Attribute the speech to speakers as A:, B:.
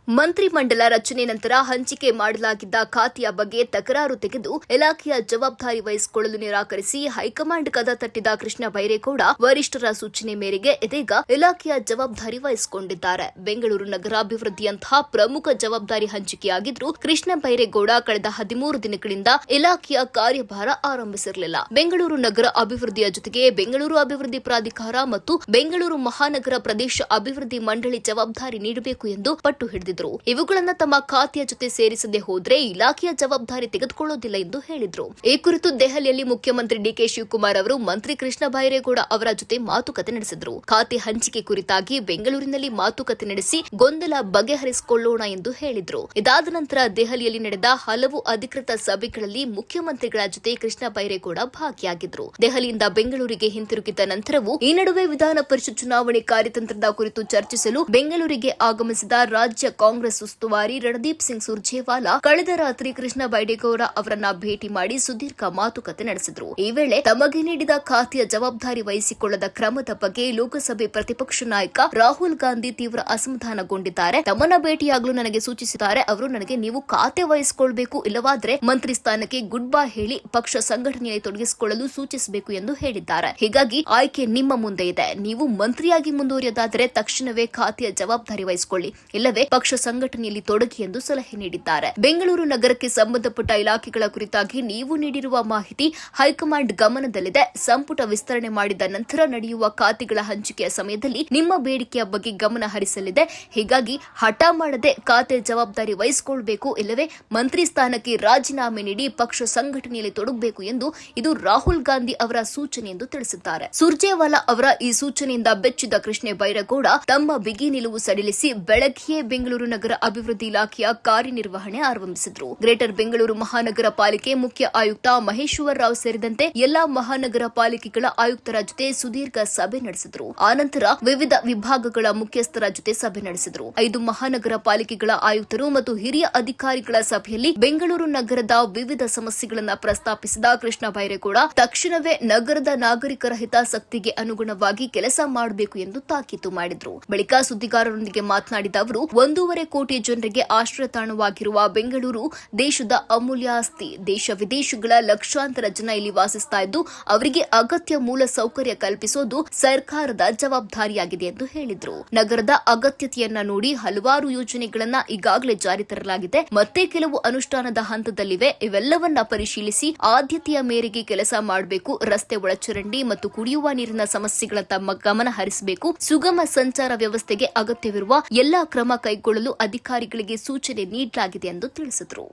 A: ಮಂತ್ರಿಮಂಡಲ ರಚನೆ ನಂತರ ಹಂಚಿಕೆ ಮಾಡಲಾಗಿದ್ದ ಖಾತೆಯ ಬಗ್ಗೆ ತಕರಾರು ತೆಗೆದು ಇಲಾಖೆಯ ಜವಾಬ್ದಾರಿ ವಹಿಸಿಕೊಳ್ಳಲು ನಿರಾಕರಿಸಿ ಹೈಕಮಾಂಡ್ ಕದ ತಟ್ಟಿದ ಕೃಷ್ಣ ಬೈರೇಗೌಡ ವರಿಷ್ಠರ ಸೂಚನೆ ಮೇರೆಗೆ ಇದೀಗ ಇಲಾಖೆಯ ಜವಾಬ್ದಾರಿ ವಹಿಸಿಕೊಂಡಿದ್ದಾರೆ. ಬೆಂಗಳೂರು ನಗರಾಭಿವೃದ್ಧಿಯಂತಹ ಪ್ರಮುಖ ಜವಾಬ್ದಾರಿ ಹಂಚಿಕೆಯಾಗಿದ್ದರೂ ಕೃಷ್ಣ ಬೈರೇಗೌಡ ಕಳೆದ 13 ದಿನಗಳಿಂದ ಇಲಾಖೆಯ ಕಾರ್ಯಭಾರ ಆರಂಭಿಸಿರಲಿಲ್ಲ. ಬೆಂಗಳೂರು ನಗರ ಅಭಿವೃದ್ಧಿಯ ಜೊತೆಗೆ ಬೆಂಗಳೂರು ಅಭಿವೃದ್ಧಿ ಪ್ರಾಧಿಕಾರ ಮತ್ತು ಬೆಂಗಳೂರು ಮಹಾನಗರ ಪ್ರದೇಶ ಅಭಿವೃದ್ಧಿ ಮಂಡಳಿ ಜವಾಬ್ದಾರಿ ನೀಡಬೇಕು ಎಂದು ಪಟ್ಟು ಹಿಡಿದಿದ್ದರು. ಇವುಗಳನ್ನು ತಮ್ಮ ಖಾತೆಯ ಜೊತೆ ಸೇರಿಸದೆ ಹೋದ್ರೆ ಇಲಾಖೆಯ ಜವಾಬ್ದಾರಿ ತೆಗೆದುಕೊಳ್ಳುವುದಿಲ್ಲ ಎಂದು ಹೇಳಿದ್ರು. ಈ ಕುರಿತು ದೆಹಲಿಯಲ್ಲಿ ಮುಖ್ಯಮಂತ್ರಿ ಡಿಕೆ ಶಿವಕುಮಾರ್ ಅವರು ಮಂತ್ರಿ ಕೃಷ್ಣ ಬೈರೇಗೌಡ ಅವರ ಜೊತೆ ಮಾತುಕತೆ ನಡೆಸಿದರು. ಖಾತೆ ಹಂಚಿಕೆ ಕುರಿತಾಗಿ ಬೆಂಗಳೂರಿನಲ್ಲಿ ಮಾತುಕತೆ ನಡೆಸಿ ಗೊಂದಲ ಬಗೆಹರಿಸಿಕೊಳ್ಳೋಣ ಎಂದು ಹೇಳಿದ್ರು. ಇದಾದ ನಂತರ ದೆಹಲಿಯಲ್ಲಿ ನಡೆದ ಹಲವು ಅಧಿಕೃತ ಸಭೆಗಳಲ್ಲಿ ಮುಖ್ಯಮಂತ್ರಿಗಳ ಜೊತೆ ಕೃಷ್ಣ ಬೈರೇಗೌಡ ಭಾಗಿಯಾಗಿದ್ರು. ದೆಹಲಿಯಿಂದ ಬೆಂಗಳೂರಿಗೆ ಹಿಂತಿರುಗಿದ ನಂತರವೂ ಈ ನಡುವೆ ವಿಧಾನ ಪರಿಷತ್ ಚುನಾವಣೆ ಕಾರ್ಯತಂತ್ರದ ಕುರಿತು ಚರ್ಚಿಸಲು ಬೆಂಗಳೂರಿಗೆ ಆಗಮಿಸಿದ ರಾಜ್ಯ ಕಾಂಗ್ರೆಸ್ ಉಸ್ತುವಾರಿ ರಣದೀಪ್ ಸಿಂಗ್ ಸುರ್ಜೇವಾಲಾ ಕಳೆದ ರಾತ್ರಿ ಕೃಷ್ಣ ಬೈರೇಗೌಡ ಅವರನ್ನ ಭೇಟಿ ಮಾಡಿ ಸುದೀರ್ಘ ಮಾತುಕತೆ ನಡೆಸಿದರು. ಈ ವೇಳೆ ತಮಗೆ ನೀಡಿದ ಖಾತೆಯ ಜವಾಬ್ದಾರಿ ವಹಿಸಿಕೊಳ್ಳದ ಕ್ರಮದ ಬಗ್ಗೆ ಲೋಕಸಭೆ ಪ್ರತಿಪಕ್ಷ ನಾಯಕ ರಾಹುಲ್ ಗಾಂಧಿ ತೀವ್ರ ಅಸಮಾಧಾನಗೊಂಡಿದ್ದಾರೆ. ತಮ್ಮನ್ನ ಭೇಟಿಯಾಗಲು ನನಗೆ ಸೂಚಿಸಿದ್ದಾರೆ. ಅವರು ನನಗೆ ನೀವು ಖಾತೆ ವಹಿಸಿಕೊಳ್ಳಬೇಕು, ಇಲ್ಲವಾದ್ರೆ ಮಂತ್ರಿ ಸ್ಥಾನಕ್ಕೆ ಗುಡ್ ಬೈ ಹೇಳಿ ಪಕ್ಷ ಸಂಘಟನೆಯಲ್ಲಿ ತೊಡಗಿಸಿಕೊಳ್ಳಲು ಸೂಚಿಸಬೇಕು ಎಂದು ಹೇಳಿದ್ದಾರೆ. ಹೀಗಾಗಿ ಆಯ್ಕೆ ನಿಮ್ಮ ಮುಂದೆ ಇದೆ. ನೀವು ಮಂತ್ರಿಯಾಗಿ ಮುಂದುವರಿಯೋದಾದರೆ ತಕ್ಷಣವೇ ಖಾತೆಯ ಜವಾಬ್ದಾರಿ ವಹಿಸಿಕೊಳ್ಳಿ, ಇಲ್ಲವೇ ಪಕ್ಷ ಸಂಘಟನೆಯಲ್ಲಿ ತೊಡಗಿ ಎಂದು ಸಲಹೆ ನೀಡಿದ್ದಾರೆ. ಬೆಂಗಳೂರು ನಗರಕ್ಕೆ ಸಂಬಂಧಪಟ್ಟ ಇಲಾಖೆಗಳ ಕುರಿತಾಗಿ ನೀವು ನೀಡಿರುವ ಮಾಹಿತಿ ಹೈಕಮಾಂಡ್ ಗಮನದಲ್ಲಿದೆ. ಸಂಪುಟ ವಿಸ್ತರಣೆ ಮಾಡಿದ ನಂತರ ನಡೆಯುವ ಖಾತೆಗಳ ಹಂಚಿಕೆಯ ಸಮಯದಲ್ಲಿ ನಿಮ್ಮ ಬೇಡಿಕೆಯ ಬಗ್ಗೆ ಗಮನ ಹರಿಸಲಿದೆ. ಹೀಗಾಗಿ ಹಠ ಮಾಡದೆ ಖಾತೆ ಜವಾಬ್ದಾರಿ ವಹಿಸಿಕೊಳ್ಳಬೇಕು, ಇಲ್ಲವೇ ಮಂತ್ರಿ ಸ್ಥಾನಕ್ಕೆ ರಾಜೀನಾಮೆ ನೀಡಿ ಪಕ್ಷ ಸಂಘಟನೆಯಲ್ಲಿ ತೊಡಗಬೇಕು ಎಂದು ಇದು ರಾಹುಲ್ ಗಾಂಧಿ ಅವರ ಸೂಚನೆ ಎಂದು ತಿಳಿಸಿದ್ದಾರೆ. ಸುರ್ಜೇವಾಲಾ ಅವರ ಈ ಸೂಚನೆಯಿಂದ ಬೆಚ್ಚಿದ ಕೃಷ್ಣ ಬೈರೇಗೌಡ ತಮ್ಮ ಬಿಗಿ ನಿಲುವು ಸಡಿಲಿಸಿ ಬೆಳಗ್ಗೆಯೇ ಬೆಂಗಳೂರು ನಗರ ಅಭಿವೃದ್ಧಿ ಇಲಾಖೆಯ ಕಾರ್ಯನಿರ್ವಹಣೆ ಆರಂಭಿಸಿದರು. ಗ್ರೇಟರ್ ಬೆಂಗಳೂರು ಮಹಾನಗರ ಪಾಲಿಕೆ ಮುಖ್ಯ ಆಯುಕ್ತ ಮಹೇಶ್ವರ್ ರಾವ್ ಸೇರಿದಂತೆ ಎಲ್ಲಾ ಮಹಾನಗರ ಪಾಲಿಕೆಗಳ ಆಯುಕ್ತರ ಜೊತೆ ಸುದೀರ್ಘ ಸಭೆ ನಡೆಸಿದರು. ಆನಂತರ ವಿವಿಧ ವಿಭಾಗಗಳ ಮುಖ್ಯಸ್ಥರ ಜೊತೆ ಸಭೆ ನಡೆಸಿದರು. 5 ಮಹಾನಗರ ಪಾಲಿಕೆಗಳ ಆಯುಕ್ತರು ಮತ್ತು ಹಿರಿಯ ಅಧಿಕಾರಿಗಳ ಸಭೆಯಲ್ಲಿ ಬೆಂಗಳೂರು ನಗರದ ವಿವಿಧ ಸಮಸ್ಯೆಗಳನ್ನು ಪ್ರಸ್ತಾಪಿಸಿದ ಕೃಷ್ಣ ಬೈರೇಗೌಡ ತಕ್ಷಣವೇ ನಗರದ ನಾಗರಿಕರ ಹಿತಾಸಕ್ತಿಗೆ ಅನುಗುಣವಾಗಿ ಕೆಲಸ ಮಾಡಬೇಕು ಎಂದು ತಾಕೀತು ಮಾಡಿದರು. ಬಳಿಕ ಸುದ್ದಿಗಾರರೊಂದಿಗೆ ಮಾತನಾಡಿದ ಅವರು 1.5 ಕೋಟಿ ಜನರಿಗೆ ಆಶ್ರಯ ತಾಣವಾಗಿರುವ ಬೆಂಗಳೂರು ದೇಶದ ಅಮೂಲ್ಯ ಆಸ್ತಿ. ದೇಶ ವಿದೇಶಗಳ ಲಕ್ಷಾಂತರ ಜನ ಇಲ್ಲಿ ವಾಸಿಸ್ತಾ ಇದ್ದು ಅವರಿಗೆ ಅಗತ್ಯ ಮೂಲ ಸೌಕರ್ಯ ಕಲ್ಪಿಸೋದು ಸರ್ಕಾರದ ಜವಾಬ್ದಾರಿಯಾಗಿದೆ ಎಂದು ಹೇಳಿದರು. ನಗರದ ಅಗತ್ಯತೆಯನ್ನ ನೋಡಿ ಹಲವಾರು ಯೋಜನೆಗಳನ್ನ ಈಗಾಗಲೇ ಜಾರಿ ತರಲಾಗಿದೆ. ಮತ್ತೆ ಕೆಲವು ಅನುಷ್ಠಾನದ ಹಂತದಲ್ಲಿವೆ. ಇವೆಲ್ಲವನ್ನ ಪರಿಶೀಲಿಸಿ ಆದ್ಯತೆಯ ಮೇರೆಗೆ ಕೆಲಸ ಮಾಡಬೇಕು. ರಸ್ತೆ ಒಳಚರಂಡಿ ಮತ್ತು ಕುಡಿಯುವ ನೀರಿನ ಸಮಸ್ಯೆಗಳ ತಮ್ಮ ಗಮನ ಹರಿಸಬೇಕು. ಸುಗಮ ಸಂಚಾರ ವ್ಯವಸ್ಥೆಗೆ ಅಗತ್ಯವಿರುವ ಎಲ್ಲಾ ಕ್ರಮ ಕೈಗೊಳ್ಳಲು ಅಧಿಕಾರಿಗಳಿಗೆ ಸೂಚನೆ ನೀಡಲಾಗಿದೆ ಎಂದು ತಿಳಿಸಿದರು.